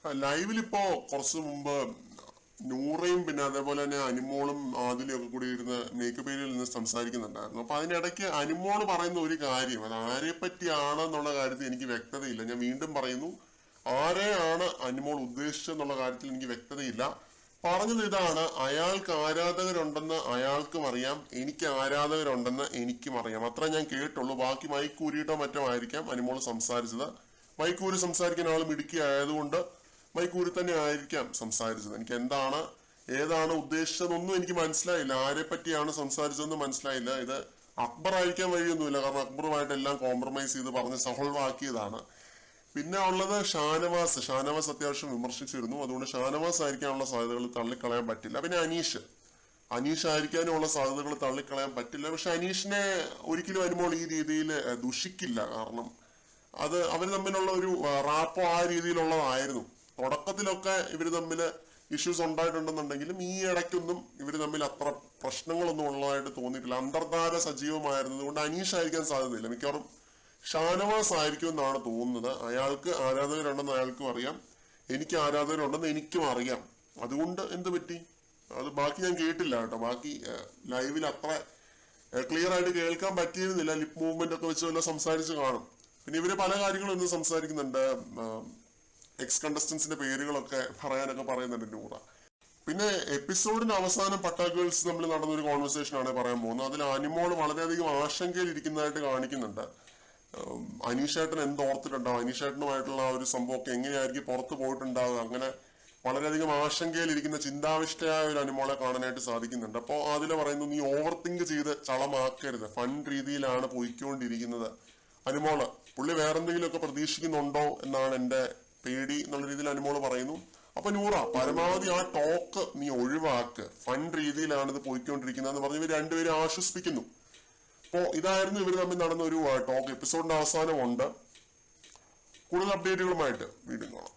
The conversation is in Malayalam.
ലൈവിൽ ഇപ്പോ കുറച്ചു മുമ്പ് നൂറയും പിന്നെ അതേപോലെ തന്നെ അനിമോളും ആദിലും ഒക്കെ കൂടി ഇരുന്ന് മേക്കപ്പ് ഏരിയയിൽ നിന്ന് സംസാരിക്കുന്നുണ്ടായിരുന്നു. അപ്പൊ അതിനിടയ്ക്ക് അനിമോള് പറയുന്ന ഒരു കാര്യം, അത് ആരെ പറ്റിയാണെന്നുള്ള കാര്യത്തിൽ എനിക്ക് വ്യക്തതയില്ല. ഞാൻ വീണ്ടും പറയുന്നു, ആരെയാണ് അനിമോൾ ഉദ്ദേശിച്ചെന്നുള്ള കാര്യത്തിൽ എനിക്ക് വ്യക്തതയില്ല. പറഞ്ഞത് ഇതാണ്: അയാൾക്ക് ആരാധകരുണ്ടെന്ന് അയാൾക്കും അറിയാം, എനിക്ക് ആരാധകരുണ്ടെന്ന് എനിക്കും അറിയാം. അത്ര ഞാൻ കേട്ടുള്ളൂ. ബാക്കി മൈക്കൂരിട്ടോ മറ്റോ ആയിരിക്കാം അനിമോൾ സംസാരിച്ചത്. മൈക്കൂരി സംസാരിക്കുന്ന ആൾ മിടുക്കി ആയതുകൊണ്ട് മൈക്കൂരി തന്നെ ആയിരിക്കാം സംസാരിച്ചത്. എനിക്ക് ഏതാണ് ഉദ്ദേശിച്ചതെന്നൊന്നും എനിക്ക് മനസ്സിലായില്ല. ആരെ പറ്റിയാണ് സംസാരിച്ചതെന്ന് മനസ്സിലായില്ല. ഇത് അക്ബർ ആയിരിക്കാൻ വഴിയൊന്നുമില്ല, കാരണം അക്ബറുമായിട്ട് എല്ലാം കോംപ്രമൈസ് ചെയ്ത് പറഞ്ഞ് സോൾവ് ആക്കിയതാണ്. പിന്നെ ഉള്ളത് ഷാനവാസ് അത്യാവശ്യം വിമർശിച്ചിരുന്നു. അതുകൊണ്ട് ഷാനവാസ് ആയിരിക്കാനുള്ള സാധ്യതകൾ തള്ളിക്കളയാൻ പറ്റില്ല. പിന്നെ അനീഷ് ആയിരിക്കാനുള്ള സാധ്യതകൾ തള്ളിക്കളയാൻ പറ്റില്ല. പക്ഷെ അനീഷിനെ ഒരിക്കലും അനിമോൾ ഈ രീതിയിൽ ദുഷിക്കില്ല. കാരണം അത് അവർ തമ്മിലുള്ള ഒരു റാപ്പോ ആ രീതിയിലുള്ളതായിരുന്നു. തുടക്കത്തിലൊക്കെ ഇവർ തമ്മിൽ ഇഷ്യൂസ് ഉണ്ടായിട്ടുണ്ടെന്നുണ്ടെങ്കിലും ഈ ഇടയ്ക്കൊന്നും ഇവർ തമ്മിൽ അത്ര പ്രശ്നങ്ങളൊന്നും ഉള്ളതായിട്ട് തോന്നിയിട്ടില്ല. അന്തർധാര സജീവമായിരുന്നത് കൊണ്ട് അനീഷ് ആയിരിക്കാൻ സാധ്യതയില്ല. മിക്കവാറും ഷാനവാസ് ആയിരിക്കും എന്നാണ് തോന്നുന്നത്. അയാൾക്ക് ആരാധകരുണ്ടെന്ന് അയാൾക്കും അറിയാം, എനിക്ക് ആരാധകരുണ്ടെന്ന് എനിക്കും അറിയാം. അതുകൊണ്ട് എന്ത് പറ്റി അത് ബാക്കി ഞാൻ കേട്ടില്ല കേട്ടോ. ബാക്കി ലൈവിൽ അത്ര ക്ലിയർ ആയിട്ട് കേൾക്കാൻ പറ്റിയിരുന്നില്ല. ലിപ് മൂവ്മെന്റ് ഒക്കെ വെച്ച് വല്ല സംസാരിച്ച് കാണും. പിന്നെ ഇവര് പല കാര്യങ്ങളും ഇന്ന് സംസാരിക്കുന്നുണ്ട്. എക്സ് കണ്ടസ്റ്റൻസിന്റെ പേരുകളൊക്കെ പറയാനൊക്കെ പറയുന്നുണ്ട് നൂറ. പിന്നെ എപ്പിസോഡിന്റെ അവസാനം പട്ടാഗേൾസ് തമ്മിൽ നടന്ന ഒരു കോൺവെർസേഷൻ ആണ് പറയാൻ പോകുന്നത്. അതിൽ അനിമോൾ വളരെയധികം ആശങ്കയിൽ ഇരിക്കുന്നതായിട്ട് കാണിക്കുന്നുണ്ട്. അനീഷേട്ടൻ എന്തോർത്തിട്ടുണ്ടാവും, അനീഷേട്ടനുമായിട്ടുള്ള ആ ഒരു സംഭവമൊക്കെ എങ്ങനെയായിരിക്കും പുറത്തു പോയിട്ടുണ്ടാവുക, അങ്ങനെ വളരെയധികം ആശങ്കയിൽ ഇരിക്കുന്ന ചിന്താവിഷ്ടയായ ഒരു അനിമോളെ കാണാനായിട്ട് സാധിക്കുന്നുണ്ട്. അപ്പോൾ അതിൽ പറയുന്നു, നീ ഓവർ തിങ്ക് ചെയ്ത് ചളമാക്കരുത്, ഫൺ രീതിയിലാണ് പോയിക്കൊണ്ടിരിക്കുന്നത് അനിമോള്. പുള്ളി വേറെന്തെങ്കിലുമൊക്കെ പ്രതീക്ഷിക്കുന്നുണ്ടോ എന്നാണ് എന്റെ പേടി എന്നുള്ള രീതിയിൽ അനിമോള് പറയുന്നു. അപ്പൊ നൂറ, പരമാവധി ആ ടോക്ക് നീ ഒഴിവാക്ക്, ഫൺ രീതിയിലാണ് ഇത് പോയിക്കൊണ്ടിരിക്കുന്നതെന്ന് പറഞ്ഞ് ഇവർ രണ്ടുപേരും ആശ്വസിപ്പിക്കുന്നു. അപ്പോ ഇതായിരുന്നു ഇവർ തമ്മിൽ നടന്ന ഒരു ടോക്ക്. എപ്പിസോഡിന്റെ അവസാനമുണ്ട്. കൂടുതൽ അപ്ഡേറ്റുകളുമായിട്ട് വീണ്ടും കാണാം.